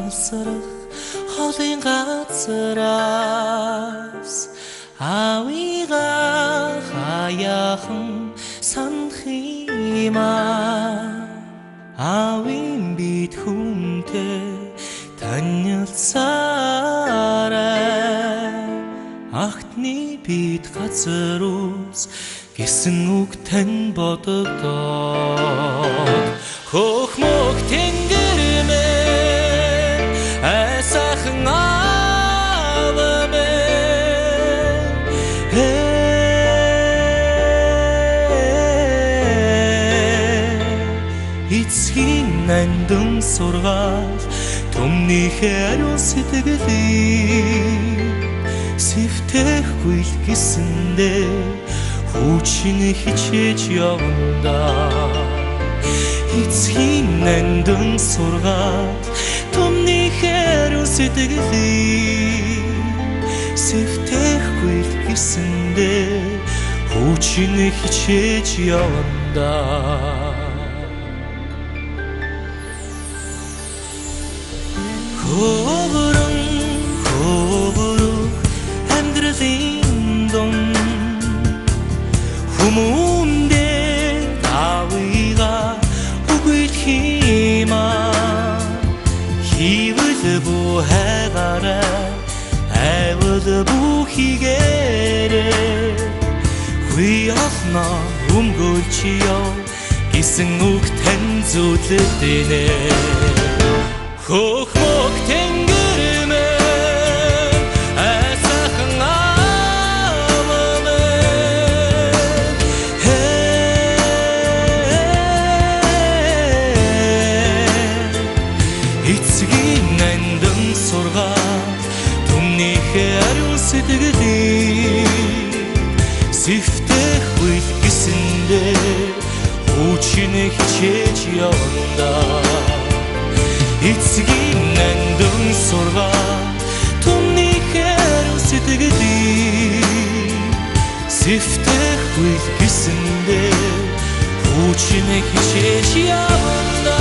Алсрах холын газраас авига хаяхан санах юм авин бид хүнтэй танилцаарай ахтны бид газар үз гэсэн үг тань бодогдоод хөх мөх тэнгэр мэн айсахан авамэн эцгийн нандин сургаал түмнийхээ ариун сэтгэлийг сэвтэхгүй л гэсэндээ хүчин хичээж явна эцгийн нандин сургаал түмнийхээ ариун сэтгэлийг сэвтэхгүй л гэсэндээ хүчин хичээж явна хөвөрөг амьдралын дон хүмүүндээ авига үгүйх юм хийвэл бухайгаараа айвал бүхийгээрээ хүй олно өмгөөлчиё гэсэн үг тань зүйлдэнэ хөх мөх тэнгэр мэн айсахан авамэн эцгийн нандин сургаал түмнийхээ ариун сэтгэлийг сэвтэхгүй л гэсэндээ хүчин хичээж явна эцгийн нандин сургаал түмнийхээ ариун сэтгэлийг сэвтэхгүй л гэсэндээ хүчин хичээж явна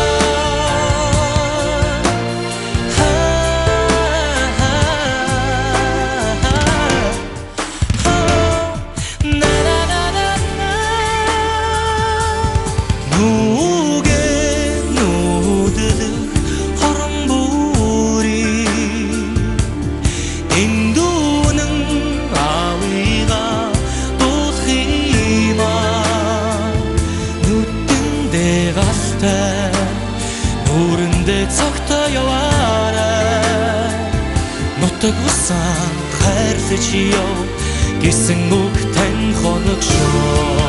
нүрэндээ цогтой яваарай нутаг усан хайрлаж яв гэсэн үг тань хоногшоо